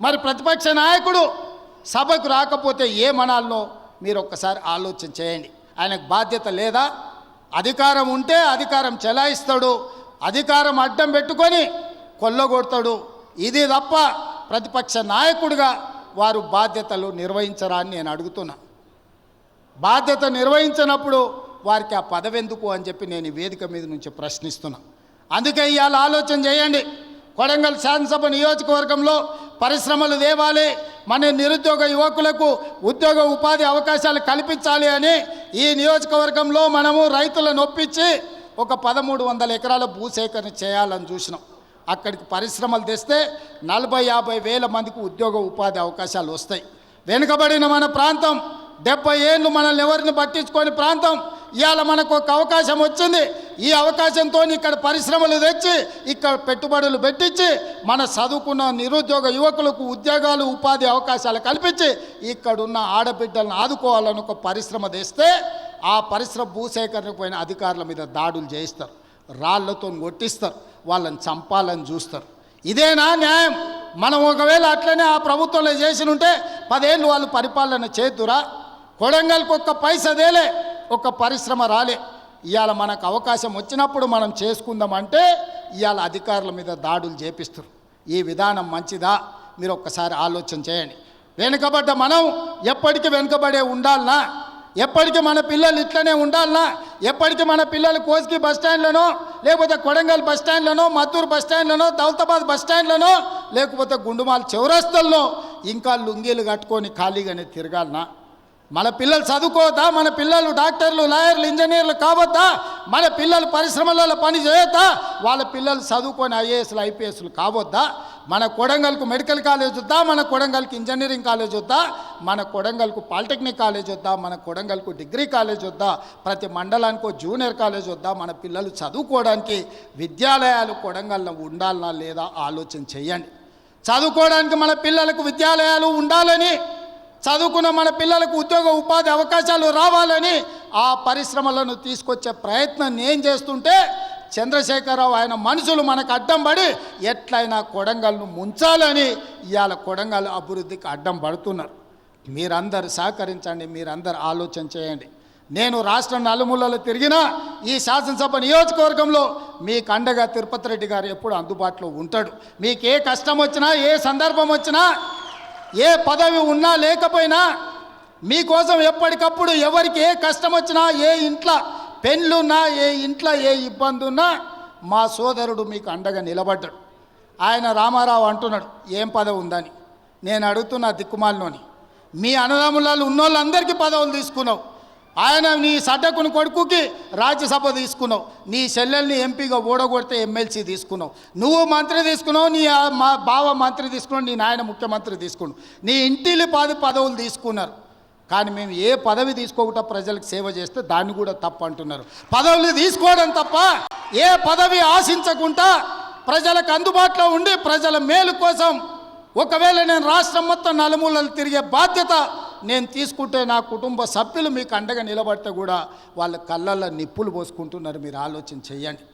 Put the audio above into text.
మరి ప్రతిపక్ష నాయకుడు సభకు రాకపోతే ఏమనాలో మీరు ఒక్కసారి ఆలోచన చేయండి. ఆయనకు బాధ్యత లేదా? అధికారం ఉంటే అధికారం చెలాయిస్తాడు, అధికారం అడ్డం పెట్టుకొని కొల్లగొడతాడు. ఇది తప్ప ప్రతిపక్ష నాయకుడిగా వారు బాధ్యతలు నిర్వహించరా అని నేను అడుగుతున్నా. బాధ్యత నిర్వహించినప్పుడు వారికి ఆ పదవి ఎందుకు అని చెప్పి నేను ఈ వేదిక మీద నుంచి ప్రశ్నిస్తున్నా. అందుకే ఇవాళ ఆలోచన చేయండి. కొడంగల్ శాసనసభ నియోజకవర్గంలో పరిశ్రమలు తేవాలి, మన నిరుద్యోగ యువకులకు ఉద్యోగ ఉపాధి అవకాశాలు కల్పించాలి అని ఈ నియోజకవర్గంలో మనము రైతులను ఒప్పించి ఒక 1300 ఎకరాల భూసేకరణ చేయాలని చూసినాం. అక్కడికి పరిశ్రమలు తెస్తే 40-50 వేల మందికి ఉద్యోగ ఉపాధి అవకాశాలు వస్తాయి. వెనుకబడిన మన ప్రాంతం 70 ఏళ్ళు మనల్ని ఎవరిని పట్టించుకొని ప్రాంతం ఇవాళ మనకు ఒక అవకాశం వచ్చింది. ఈ అవకాశంతో ఇక్కడ పరిశ్రమలు తెచ్చి ఇక్కడ పెట్టుబడులు పెట్టించి మన చదువుకున్న నిరుద్యోగ యువకులకు ఉద్యోగాలు ఉపాధి అవకాశాలు కల్పించి ఇక్కడున్న ఆడబిడ్డలను ఆదుకోవాలని ఒక పరిశ్రమ తెస్తే ఆ పరిశ్రమ భూసేకరణకు పోయిన అధికారుల మీద దాడులు చేయిస్తారు, రాళ్లతో కొట్టిస్తారు, వాళ్ళని చంపాలని చూస్తారు. ఇదేనా న్యాయం? మనం ఒకవేళ అట్లనే ఆ ప్రభుత్వంలో చేసి ఉంటే 10 ఏళ్ళు వాళ్ళు పరిపాలన చేతురా? కొడంగల్కి ఒక్క పైసదేలే, ఒక పరిశ్రమ రాలే. ఇవాళ మనకు అవకాశం వచ్చినప్పుడు మనం చేసుకుందామంటే ఇవాళ అధికారుల మీద దాడులు చేపిస్తారు. ఈ విధానం మంచిదా? మీరు ఒక్కసారి ఆలోచన చేయండి. వెనుకబడ్డ మనం ఎప్పటికీ వెనుకబడే ఉండాలనా? ఎప్పటికీ మన పిల్లలు ఇట్లనే ఉండాలనా? ఎప్పటికీ మన పిల్లలు కోస్గి బస్టాండ్లనో లేకపోతే కొడంగల్ బస్టాండ్లనో మద్దూరు బస్టాండ్లనో దౌలతాబాద్ బస్టాండ్లనో లేకపోతే గుండుమాల్ చౌరస్తల్లో ఇంకా లుంగీలు కట్టుకొని ఖాళీగానే తిరగాలనా? మన పిల్లలు చదువుకోవద్దా? మన పిల్లలు డాక్టర్లు, లాయర్లు, ఇంజనీర్లు కావద్దా? మన పిల్లలు పరిశ్రమలలో పని చేయొద్దా? వాళ్ళ పిల్లలు చదువుకొని ఐఏఎస్లు, ఐపీఎస్లు కావద్దా? మన కొడంగల్కు మెడికల్ కాలేజ్ వద్దా? మన కొడంగల్కి ఇంజనీరింగ్ కాలేజ్ వద్దా? మన కొడంగల్కు పాలిటెక్నిక్ కాలేజ్ వద్దా? మన కొడంగల్కు డిగ్రీ కాలేజ్ వద్దా? ప్రతి మండలానికి జూనియర్ కాలేజ్ వద్దా? మన పిల్లలు చదువుకోవడానికి విద్యాలయాలు కొడంగల్లో ఉండాలనా లేదా ఆలోచన చేయండి. చదువుకోవడానికి మన పిల్లలకు విద్యాలయాలు ఉండాలని, చదువుకున్న మన పిల్లలకు ఉద్యోగ ఉపాధి అవకాశాలు రావాలని ఆ పరిశ్రమలను తీసుకొచ్చే ప్రయత్నం నేను చేస్తుంటే చంద్రశేఖరరావు ఆయన మనుషులు మనకు అడ్డం పడి ఎట్లయినా కొడంగల్ను ముంచాలని ఇవాళ కొడంగల్ అభివృద్ధికి అడ్డం పడుతున్నారు. మీరందరూ సహకరించండి, మీరందరూ ఆలోచన చేయండి. నేను రాష్ట్రం నలుమూలలో తిరిగినా ఈ శాసనసభ నియోజకవర్గంలో మీకు అండగా తిరుపతి రెడ్డి గారు ఎప్పుడు అందుబాటులో ఉంటాడు. మీకు ఏ కష్టం వచ్చినా, ఏ సందర్భం వచ్చినా, ఏ పదవి ఉన్నా లేకపోయినా మీకోసం ఎప్పటికప్పుడు ఎవరికి ఏ కష్టం వచ్చినా, ఏ ఇంట్లో పెళ్ళున్నా, ఏ ఇంట్లో ఏ ఇబ్బంది ఉన్నా మా సోదరుడు మీకు అండగా నిలబడ్డాడు. ఆయన రామారావు అంటున్నాడు ఏం పదవి ఉందని. నేను అడుగుతున్నా దిక్కుమాలినోని, మీ అన్నదమ్ములలో ఉన్నోళ్ళందరికీ పదవులు తీసుకున్నావు. ఆయన నీ సడ్డకుని కొడుకుకి రాజ్యసభ తీసుకున్నావు, నీ చెల్లెల్ని ఎంపీగా ఓడగొడితే ఎమ్మెల్సీ తీసుకున్నావు, నువ్వు మంత్రి తీసుకున్నావు, నీ మా బావ మంత్రి తీసుకున్నావు, నీ నాయన ముఖ్యమంత్రి తీసుకున్నావు, నీ ఇంటిని 10 పదవులు తీసుకున్నారు. కానీ మేము ఏ పదవి తీసుకోకుండా ప్రజలకు సేవ చేస్తే దాన్ని కూడా తప్పు అంటున్నారు. పదవులు తీసుకోవడం తప్ప ఏ పదవి ఆశించకుండా ప్రజలకు అందుబాటులో ఉండి ప్రజల మేలు కోసం ఒకవేళ నేను రాష్ట్రం మొత్తం నలుమూలలు తిరిగే బాధ్యత నేను తీసుకుంటే నా కుటుంబ సభ్యులు మీకు అండగా నిలబడితే కూడా వాళ్ళ కళ్ళల్లో నిప్పులు పోసుకుంటున్నారు. మీరు ఆలోచన చేయండి.